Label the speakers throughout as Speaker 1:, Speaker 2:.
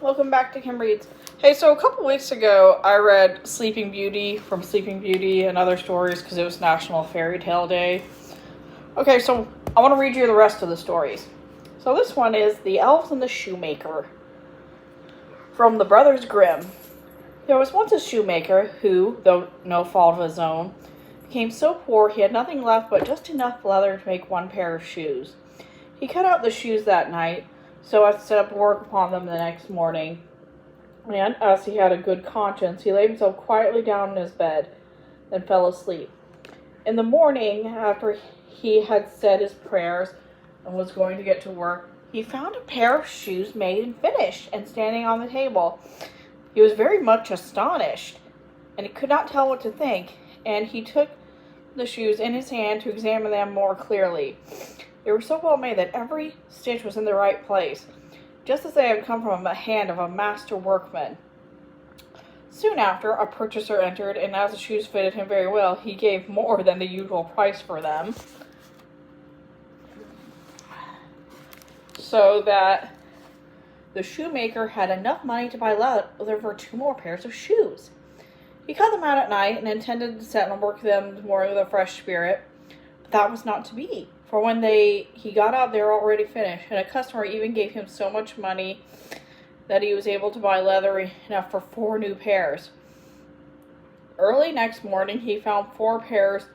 Speaker 1: welcome back to Kim Reads. Hey, so a couple weeks ago, I read Sleeping Beauty from Sleeping Beauty and other stories because it was National Fairy Tale Day. Okay, so I want to read you the rest of the stories. So this one is The Elves and the Shoemaker from the Brothers Grimm. There was once a shoemaker who, though no fault of his own, became so poor he had nothing left but just enough leather to make one pair of shoes. He cut out the shoes that night, so as to set up work upon them the next morning. And, as he had a good conscience, he laid himself quietly down in his bed, then fell asleep. In the morning, after he had said his prayers and was going to get to work, he found a pair of shoes made and finished, and standing on the table. He was very much astonished, and he could not tell what to think, and he took the shoes in his hand to examine them more clearly. They were so well made that every stitch was in the right place, just as they had come from the hand of a master workman. Soon after, a purchaser entered, and as the shoes fitted him very well, he gave more than the usual price for them, so that the shoemaker had enough money to buy leather for 2 more pairs of shoes. He cut them out at night and intended to set and work them more with a fresh spirit, but that was not to be. For when he got out, they were already finished, and a customer even gave him so much money that he was able to buy leather enough for 4 new pairs. Early next morning, he found 4 pairs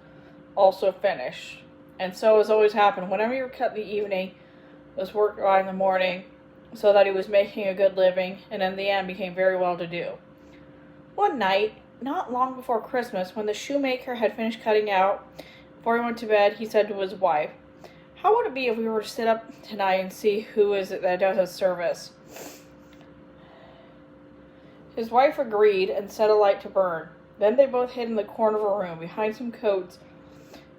Speaker 1: also finished. And so, as always happened, whenever he cut the evening, was worked by in the morning, so that he was making a good living, and in the end became very well to do. One night, not long before Christmas, when the shoemaker had finished cutting out, before he went to bed, he said to his wife, "How would it be if we were to sit up tonight and see who is it that does us service?" His wife agreed and set a light to burn. Then they both hid in the corner of a room behind some coats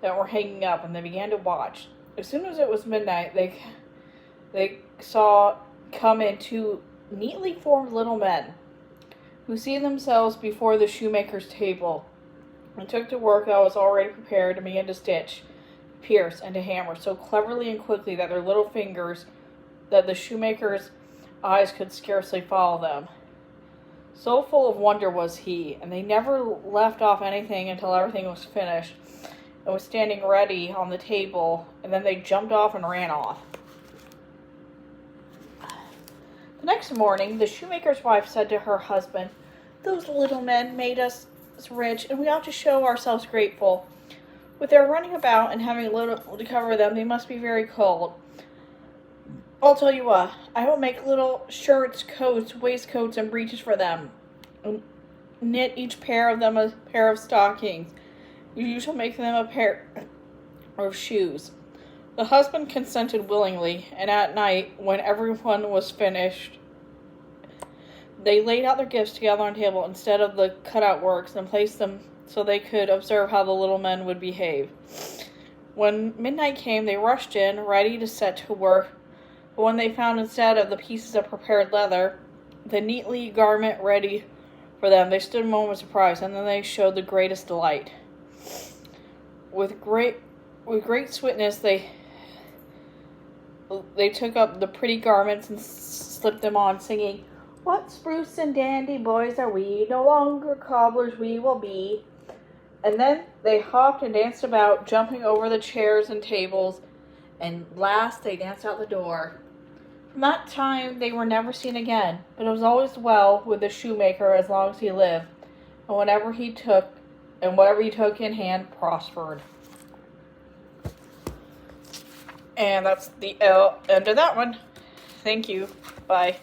Speaker 1: that were hanging up, and they began to watch. As soon as it was midnight, they saw come in 2 neatly formed little men, who seated themselves before the shoemaker's table, and took to work that was already prepared and began to stitch, pierce, and to hammer so cleverly and quickly that the shoemaker's eyes could scarcely follow them. So full of wonder was he, and they never left off anything until everything was finished and was standing ready on the table, and then they jumped off and ran off. The next morning, the shoemaker's wife said to her husband, "Those little men made us rich, and we ought to show ourselves grateful. With their running about and having little to cover them, they must be very cold. I'll tell you what, I will make little shirts, coats, waistcoats, and breeches for them, and knit each pair of them a pair of stockings. You shall make them a pair of shoes." The husband consented willingly, and at night, when everyone was finished, they laid out their gifts together on the table instead of the cut-out works, and placed them so they could observe how the little men would behave. When midnight came, they rushed in, ready to set to work, but when they found instead of the pieces of prepared leather, the neatly garment ready for them, they stood a moment of surprise, and then they showed the greatest delight. With great swiftness, they took up the pretty garments and slipped them on, singing, "What spruce and dandy boys are we, no longer cobblers we will be." And then they hopped and danced about, jumping over the chairs and tables, and last they danced out the door. From that time they were never seen again, but it was always well with the shoemaker as long as he lived, and whatever he took in hand prospered. And that's the end of that one. Thank you. Bye.